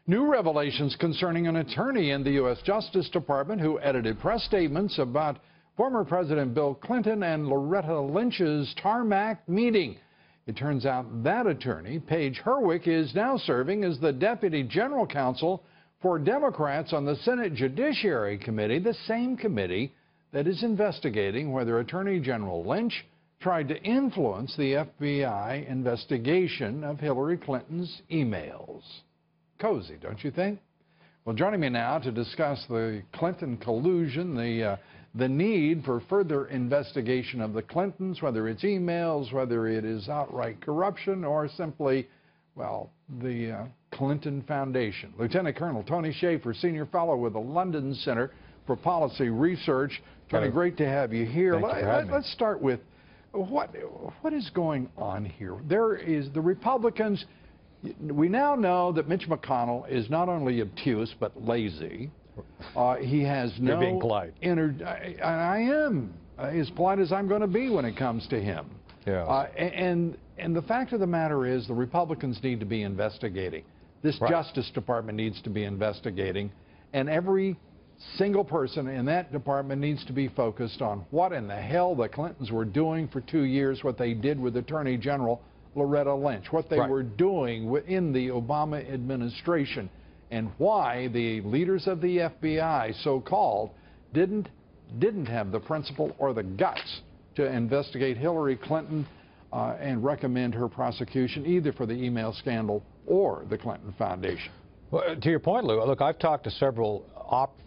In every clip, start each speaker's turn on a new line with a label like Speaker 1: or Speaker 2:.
Speaker 1: New revelations concerning an attorney in the U.S. Justice Department who edited press statements about former President Bill Clinton and Loretta Lynch's tarmac meeting. It turns out that attorney, Paige Herwick, is now serving as the Deputy General Counsel for Democrats on the Senate Judiciary Committee, the same committee that is investigating whether Attorney General Lynch tried to influence the FBI investigation of Hillary Clinton's emails. Cozy, don't you think? Well, joining me now to discuss the Clinton collusion, the need for further investigation of the Clintons, whether it's emails, whether it is outright corruption, or simply, well, the Clinton Foundation. Lieutenant Colonel Tony Shaffer, Senior Fellow with the London Center for Policy Research. Tony, great to have you here. Let's start with what is going on here. There is the Republicans. We now know that Mitch McConnell is not only obtuse but lazy. He has no.
Speaker 2: You're being polite.
Speaker 1: I am as polite as I'm going to be when it comes to him.
Speaker 2: Yeah.
Speaker 1: And the fact of the matter is, the Republicans need to be investigating. This Justice Department needs to be investigating, and every single person in that department needs to be focused on what in the hell the Clintons were doing for 2 years, what they did with Attorney General Loretta Lynch, what they were doing within the Obama administration, and why the leaders of the FBI, so-called, didn't have the principle or the guts to investigate Hillary Clinton and recommend her prosecution either for the email scandal or the Clinton Foundation.
Speaker 2: Well, to your point, Lou, look, I've talked to several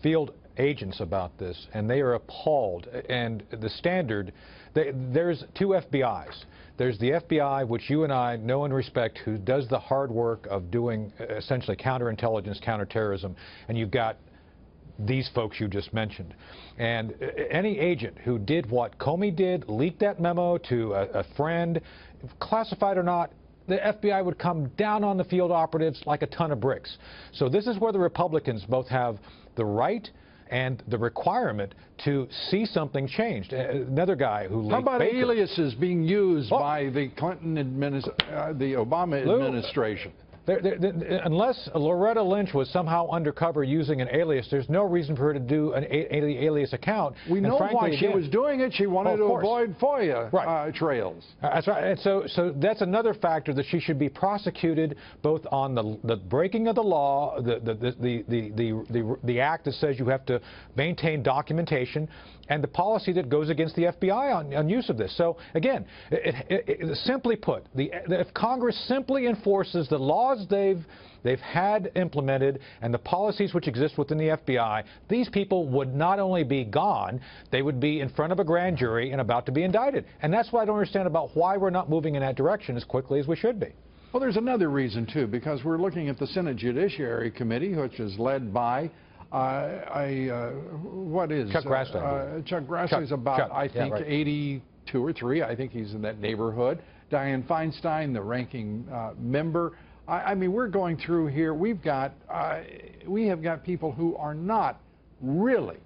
Speaker 2: field agents about this, and they are appalled. And the standard, there's two FBIs. There's the FBI, which you and I know and respect, who does the hard work of doing essentially counterintelligence, counterterrorism, and you've got these folks you just mentioned. And any agent who did what Comey did, leaked that memo to a friend, classified or not, the FBI would come down on the field operatives like a ton of bricks. So this is where the Republicans both have the right and the requirement to see something changed. Another guy who...
Speaker 1: How about aliases being used by the Clinton the Obama administration?
Speaker 2: Unless Loretta Lynch was somehow undercover using an alias, there's no reason for her to do an alias account.
Speaker 1: We know why she was doing it. She wanted to avoid FOIA trails.
Speaker 2: That's right. And so that's another factor, that she should be prosecuted both on the breaking of the law, the act that says you have to maintain documentation, and the policy that goes against the FBI on use of this. So again, simply put, if Congress simply enforces the laws they've had implemented and the policies which exist within the FBI, these people would not only be gone, they would be in front of a grand jury and about to be indicted. And that's what I don't understand about why we're not moving in that direction as quickly as we should be.
Speaker 1: Well, there's another reason, too, because we're looking at the Senate Judiciary Committee, which is led by what is
Speaker 2: Chuck Grassley.
Speaker 1: Chuck Grassley is about, I think, 82 or 3. I think he's in that neighborhood. Dianne Feinstein, the ranking member. I mean, we're going through here. We have got people who are not really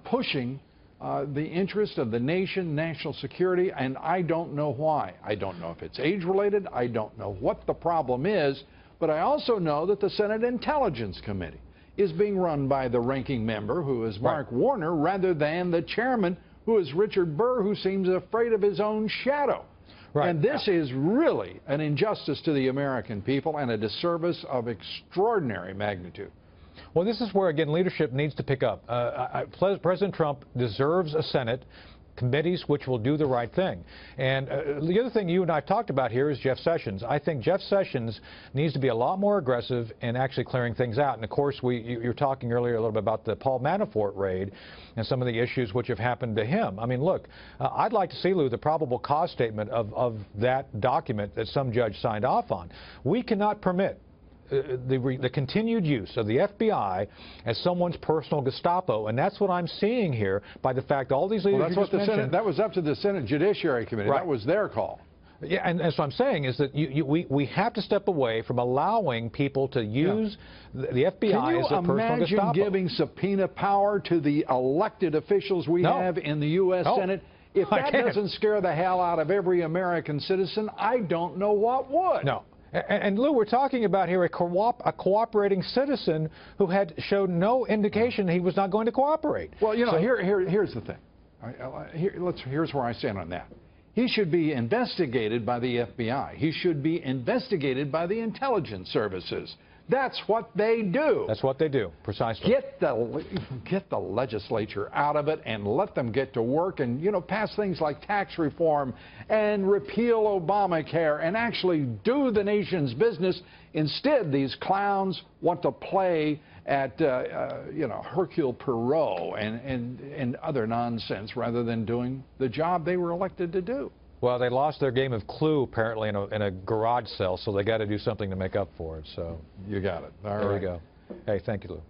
Speaker 1: pushing the interest of the nation, national security, and I don't know why. I don't know if it's age-related. I don't know what the problem is, but I also know that the Senate Intelligence Committee is being run by the ranking member, who is Mark Warner, rather than the chairman, who is Richard Burr, who seems afraid of his own shadow. And this is really an injustice to the American people and a disservice of extraordinary magnitude.
Speaker 2: Well, this is where, again, leadership needs to pick up. President Trump deserves a Senate, committees which will do the right thing. And the other thing you and I have talked about here is Jeff Sessions. I think Jeff Sessions needs to be a lot more aggressive in actually clearing things out. And of course, you were talking earlier a little bit about the Paul Manafort raid and some of the issues which have happened to him. I mean, look, I'd like to see, Lou, the probable cause statement of that document that some judge signed off on. We cannot permit the continued use of the FBI as someone's personal Gestapo, and that's what I'm seeing here by the fact all these leaders you just mentioned.
Speaker 1: That was up to the Senate Judiciary Committee. That was their call.
Speaker 2: Yeah, and so I'm saying is that we have to step away from allowing people to use the FBI as a personal Gestapo.
Speaker 1: Can you imagine giving subpoena power to the elected officials we have in the U.S. Senate? If that doesn't scare the hell out of every American citizen, I don't know what would.
Speaker 2: No. And Lou, we're talking about here a cooperating citizen who had showed no indication he was not going to cooperate.
Speaker 1: Well, you know, here's the thing. Here's where I stand on that. He should be investigated by the FBI. He should be investigated by the intelligence services. That's what they do.
Speaker 2: That's what they do, precisely.
Speaker 1: Get the legislature out of it and let them get to work and, you know, pass things like tax reform and repeal Obamacare and actually do the nation's business. Instead, these clowns want to play at, you know, Hercule Poirot and other nonsense rather than doing the job they were elected to do.
Speaker 2: Well, they lost their game of Clue, apparently, in a garage sale, so they got to do something to make up for it. So
Speaker 1: you got it.
Speaker 2: There we go. Hey, thank you, Lou.